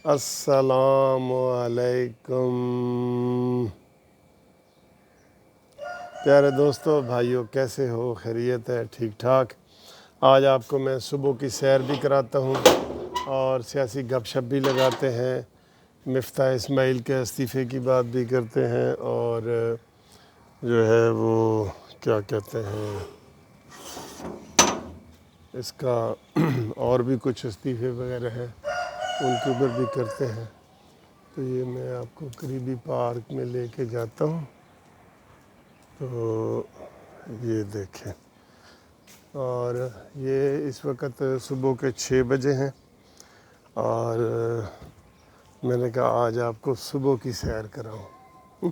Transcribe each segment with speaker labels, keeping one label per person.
Speaker 1: السلام علیکم پیارے دوستو بھائیو، کیسے ہو؟ خیریت ہے؟ ٹھیک ٹھاک؟ آج آپ کو میں صبح کی سیر بھی کراتا ہوں اور سیاسی گپ شپ بھی لگاتے ہیں، مفتاح اسماعیل کے استعفے کی بات بھی کرتے ہیں، اور جو ہے وہ کیا کہتے ہیں اس کا اور بھی کچھ استعفے وغیرہ ہیں، ان کے اوپر بھی کرتے ہیں۔ تو یہ میں آپ کو قریبی پارک میں لے کے جاتا ہوں، تو یہ دیکھیں، اور یہ اس وقت صبح کے 6 بجے ہیں، اور میں نے کہا آج آپ کو صبح کی سیر کراؤں۔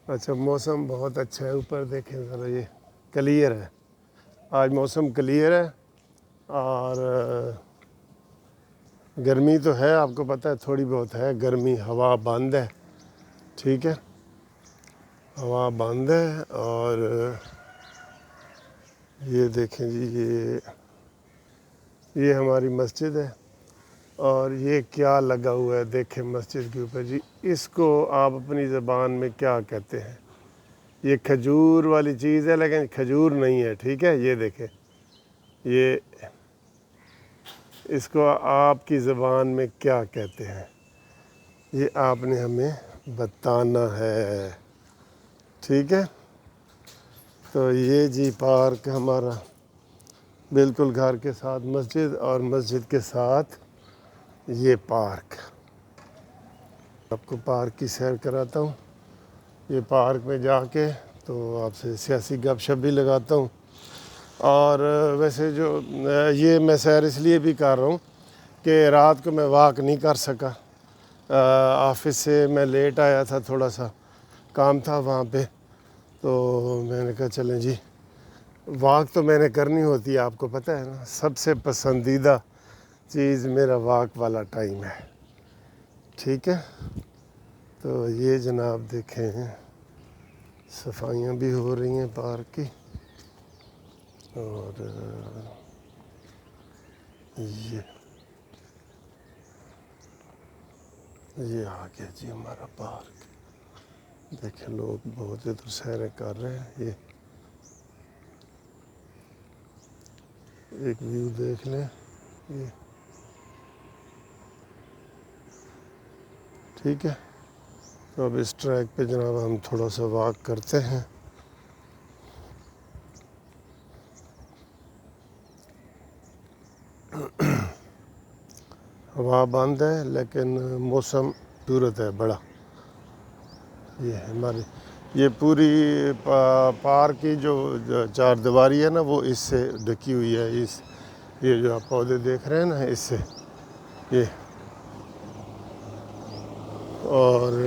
Speaker 1: اچھا، موسم بہت اچھا ہے، اوپر دیکھیں ذرا، یہ کلیئر ہے، آج موسم کلیئر ہے، اور گرمی تو ہے، آپ کو پتہ ہے تھوڑی بہت ہے گرمی، ہوا بند ہے، ٹھیک ہے، ہوا بند ہے، اور یہ دیکھیں جی، یہ ہماری مسجد ہے، اور یہ کیا لگا ہوا ہے دیکھیں مسجد کے اوپر جی، اس کو آپ اپنی زبان میں کیا کہتے ہیں؟ یہ کھجور والی چیز ہے، لیکن کھجور نہیں ہے، ٹھیک ہے، یہ دیکھیں، یہ اس کو آپ کی زبان میں کیا کہتے ہیں؟ یہ آپ نے ہمیں بتانا ہے، ٹھیک ہے۔ تو یہ جی پارک ہمارا بالکل گھر کے ساتھ مسجد، اور مسجد کے ساتھ یہ پارک، آپ کو پارک کی سیر کراتا ہوں۔ یہ پارک میں جا کے تو آپ سے سیاسی گپ شپ بھی لگاتا ہوں، اور ویسے جو یہ میں سیر اس لیے بھی کر رہا ہوں کہ رات کو میں واک نہیں کر سکا، آفس سے میں لیٹ آیا تھا، تھوڑا سا کام تھا وہاں پہ، تو میں نے کہا چلیں جی، واک تو میں نے کرنی ہوتی ہے، آپ کو پتہ ہے نا، سب سے پسندیدہ چیز میرا واک والا ٹائم ہے، ٹھیک ہے۔ تو یہ جناب دیکھیں، صفائیاں بھی ہو رہی ہیں پارک کی، اور یہ آ گیا جی ہمارا پارک، دیکھیں لوگ بہت ادھر سیریں کر رہے ہیں، یہ ایک ویو دیکھ لیں، یہ ٹھیک ہے۔ تو اب اس ٹریک پہ جناب ہم تھوڑا سا واک کرتے ہیں، ہوا بند ہے لیکن موسم خوبصورت ہے بڑا، یہ ہماری یہ پوری پارک کی جو چار دیواری ہے نا، وہ اس سے ڈھکی ہوئی ہے، یہ جو آپ پودے دیکھ رہے ہیں نا، اس سے یہ، اور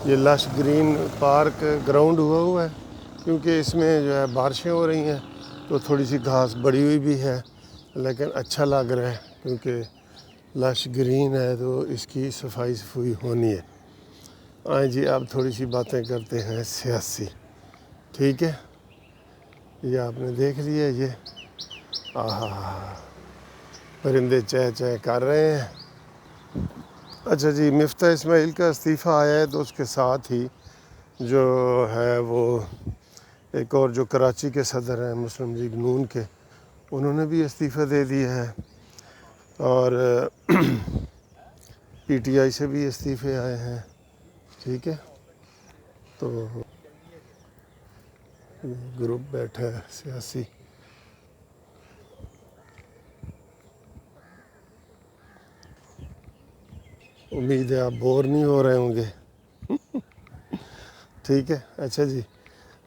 Speaker 1: یہ لش گرین پارک گراؤنڈ ہوا ہے، کیونکہ اس میں جو ہے بارشیں ہو رہی ہیں، تو تھوڑی سی گھاس بڑی ہوئی بھی ہے، لیکن اچھا لگ رہا ہے، کیونکہ لش گرین ہے تو اس کی صفائی ہونی ہے۔ آئیں جی، اب تھوڑی سی باتیں کرتے ہیں سیاسی، ٹھیک ہے۔ یہ آپ نے دیکھ لیا، یہ پرندے چہ چہ کر رہے ہیں۔ اچھا جی، مفتاح اسماعیل کا استعفیٰ آیا ہے، تو اس کے ساتھ ہی جو ہے وہ ایک اور جو کراچی کے صدر ہیں مسلم لیگ نون کے، انہوں نے بھی استعفیٰ دے دیا ہے، اور پی ٹی آئی سے بھی استعفے آئے ہیں، ٹھیک ہے۔ تو گروپ بیٹھا ہے سیاسی، امید ہے آپ بور نہیں ہو رہے ہوں گے، ٹھیک ہے۔ اچھا جی،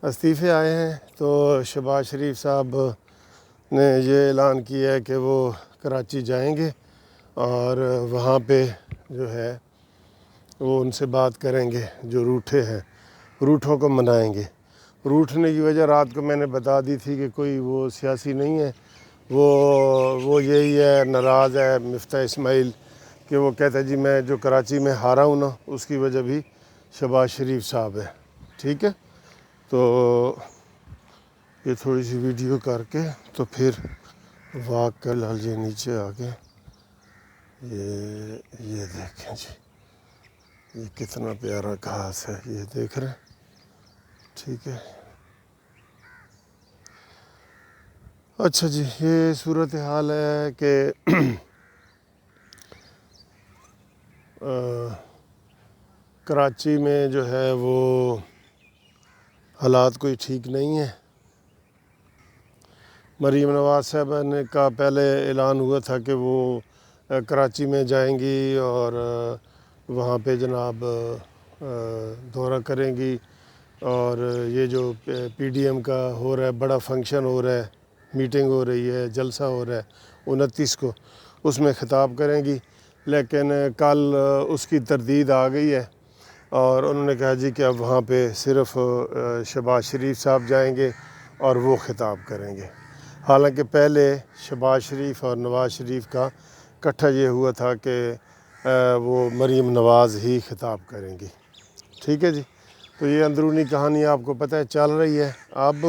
Speaker 1: استعفے آئے ہیں، تو شہباز شریف صاحب نے یہ اعلان کیا ہے کہ وہ کراچی جائیں گے، اور وہاں پہ جو ہے وہ ان سے بات کریں گے، جو روٹھے ہیں، روٹھوں کو منائیں گے۔ روٹھنے کی وجہ رات کو میں نے بتا دی تھی کہ کوئی وہ سیاسی نہیں ہے، وہ یہی ہے، ناراض ہے مفتاح اسماعیل، کہ وہ کہتا ہے جی میں جو کراچی میں ہارا ہوں نا، اس کی وجہ بھی شہباز شریف صاحب ہے، ٹھیک ہے۔ تو یہ تھوڑی سی ویڈیو کر کے تو پھر واک کر لال جی نیچے آ کے یہ دیکھیں جی، یہ کتنا پیارا گھاس ہے، یہ دیکھ رہے ہیں، ٹھیک ہے۔ اچھا جی، یہ صورتحال ہے کہ کراچی میں جو ہے وہ حالات کوئی ٹھیک نہیں ہے۔ مریم نواز صاحبہ نے کا پہلے اعلان ہوا تھا کہ وہ کراچی میں جائیں گی اور وہاں پہ جناب دورہ کریں گی، اور یہ جو پی ڈی ایم کا ہو رہا ہے، بڑا فنکشن ہو رہا ہے، میٹنگ ہو رہی ہے، جلسہ ہو رہا ہے 29 کو، اس میں خطاب کریں گی، لیکن کل اس کی تردید آ گئی ہے اور انہوں نے کہا جی کہ اب وہاں پہ صرف شہباز شریف صاحب جائیں گے اور وہ خطاب کریں گے۔ حالانکہ پہلے شہباز شریف اور نواز شریف کا اکٹھا یہ ہوا تھا کہ وہ مریم نواز ہی خطاب کریں گی، ٹھیک ہے جی۔ تو یہ اندرونی کہانی آپ کو پتہ ہے چل رہی ہے۔ اب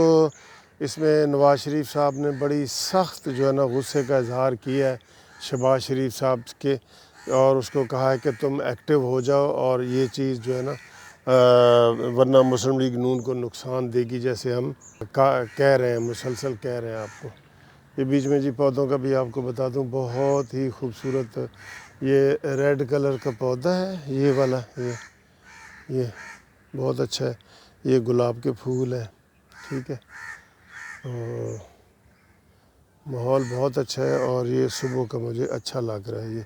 Speaker 1: اس میں نواز شریف صاحب نے بڑی سخت جو ہے نا غصے کا اظہار کیا ہے شہباز شریف صاحب کے، اور اس کو کہا ہے کہ تم ایکٹیو ہو جاؤ، اور یہ چیز جو ہے نا ورنہ مسلم لیگ نون کو نقصان دے گی، جیسے ہم کہہ رہے ہیں، مسلسل کہہ رہے ہیں آپ کو۔ یہ بیچ میں جی پودوں کا بھی آپ کو بتا دوں، بہت ہی خوبصورت یہ ریڈ کلر کا پودا ہے، یہ والا، یہ بہت اچھا ہے، یہ گلاب کے پھول ہے، ٹھیک ہے۔ ماحول بہت اچھا ہے، اور یہ صبح کا مجھے اچھا لگ رہا ہے۔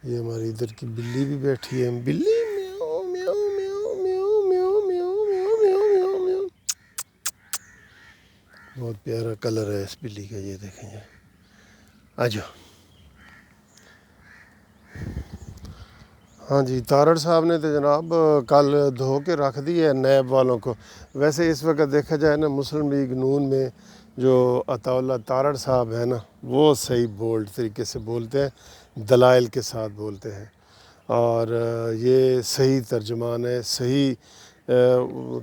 Speaker 1: یہ ہماری ادھر کی بلی بھی بیٹھی ہے، بلی میاؤ میاؤ میاؤ میاؤ میاؤ میاؤ میاؤ میاؤ میاؤ میاؤ، بہت پیارا کلر ہے اس بلی کا، یہ دیکھیں یہ، آجو۔ ہاں جی، تارڑ صاحب نے تو جناب کل دھو کے رکھ دی ہے نیب والوں کو۔ ویسے اس وقت دیکھا جائے نا، مسلم لیگ نون میں جو عطا اللہ تارڑ صاحب ہیں نا، وہ صحیح بولڈ طریقے سے بولتے ہیں، دلائل کے ساتھ بولتے ہیں، اور یہ صحیح ترجمان ہے، صحیح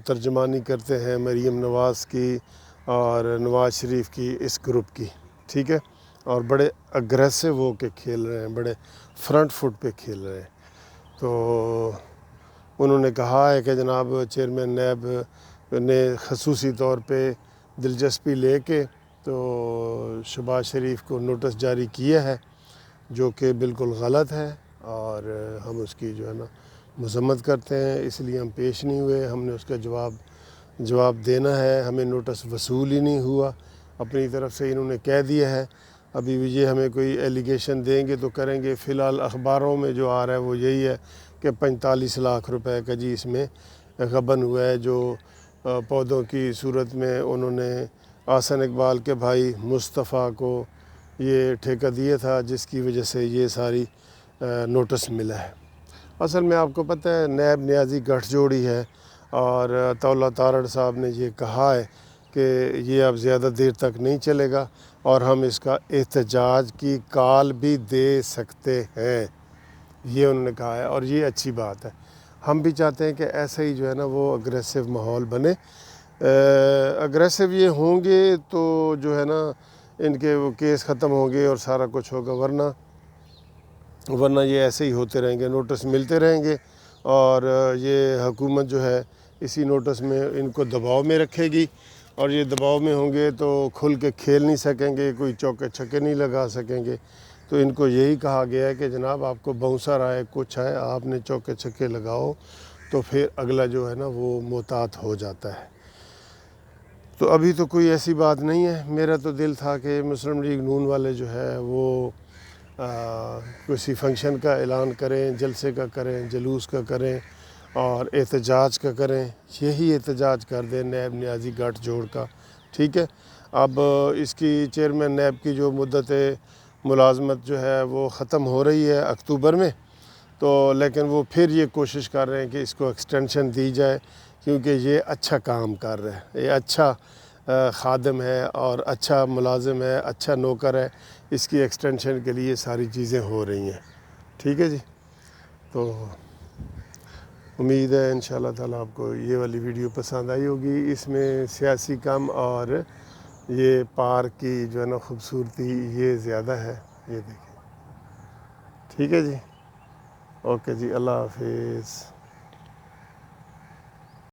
Speaker 1: ترجمانی کرتے ہیں مریم نواز کی اور نواز شریف کی، اس گروپ کی، ٹھیک ہے، اور بڑے اگریسو ہو کے کھیل رہے ہیں، بڑے فرنٹ فٹ پہ کھیل رہے ہیں۔ تو انہوں نے کہا ہے کہ جناب چیئرمین نیب نے خصوصی طور پہ دلچسپی لے کے تو شہباز شریف کو نوٹس جاری کیا ہے، جو کہ بالکل غلط ہے، اور ہم اس کی جو ہے نا مذمت کرتے ہیں، اس لیے ہم پیش نہیں ہوئے۔ ہم نے اس کا جواب دینا ہے، ہمیں نوٹس وصول ہی نہیں ہوا، اپنی طرف سے انہوں نے کہہ دیا ہے۔ ابھی بھی یہ ہمیں کوئی ایلیگیشن دیں گے تو کریں گے۔ فی الحال اخباروں میں جو آ رہا ہے وہ یہی ہے کہ 45 لاکھ روپے کا جی اس میں غبن ہوا ہے، جو پودوں کی صورت میں انہوں نے احسن اقبال کے بھائی مصطفیٰ کو یہ ٹھیکہ دیا تھا، جس کی وجہ سے یہ ساری نوٹس ملا ہے۔ اصل میں آپ کو پتہ ہے نیب نیازی گٹھ جوڑی ہے، اور عطا اللہ تارڑ صاحب نے یہ کہا ہے کہ یہ اب زیادہ دیر تک نہیں چلے گا، اور ہم اس کا احتجاج کی کال بھی دے سکتے ہیں، یہ انہوں نے کہا ہے، اور یہ اچھی بات ہے۔ ہم بھی چاہتے ہیں کہ ایسا ہی جو ہے نا وہ اگریسو ماحول بنے۔ اگریسو یہ ہوں گے تو جو ہے نا ان کے وہ کیس ختم ہوں گے اور سارا کچھ ہوگا، ورنہ یہ ایسے ہی ہوتے رہیں گے، نوٹس ملتے رہیں گے، اور یہ حکومت جو ہے اسی نوٹس میں ان کو دباؤ میں رکھے گی، اور یہ دباؤ میں ہوں گے تو کھل کے کھیل نہیں سکیں گے، کوئی چوکے چھکے نہیں لگا سکیں گے۔ تو ان کو یہی کہا گیا ہے کہ جناب آپ کو باؤنسر آئے، کچھ آئے، آپ نے چوکے چھکے لگاؤ، تو پھر اگلا جو ہے نا وہ محتاط ہو جاتا ہے۔ تو ابھی تو کوئی ایسی بات نہیں ہے۔ میرا تو دل تھا کہ مسلم لیگ نون والے جو ہے وہ کسی فنکشن کا اعلان کریں، جلسے کا کریں، جلوس کا کریں، اور احتجاج کا کریں، یہی احتجاج کر دیں نیب نیازی گٹھ جوڑ کا، ٹھیک ہے۔ اب اس کی چیئرمین نیب کی جو مدت ملازمت جو ہے وہ ختم ہو رہی ہے اکتوبر میں، تو لیکن وہ پھر یہ کوشش کر رہے ہیں کہ اس کو ایکسٹینشن دی جائے، کیونکہ یہ اچھا کام کر رہا ہے، یہ اچھا خادم ہے اور اچھا ملازم ہے، اچھا نوکر ہے، اس کی ایکسٹینشن کے لیے ساری چیزیں ہو رہی ہیں، ٹھیک ہے جی۔ تو امید ہے انشاءاللہ تعالیٰ آپ کو یہ والی ویڈیو پسند آئی ہوگی۔ اس میں سیاسی کم اور یہ پارک کی جو ہے نا خوبصورتی یہ زیادہ ہے، یہ دیکھیں۔ ٹھیک ہے جی، اوکے جی، اللہ حافظ۔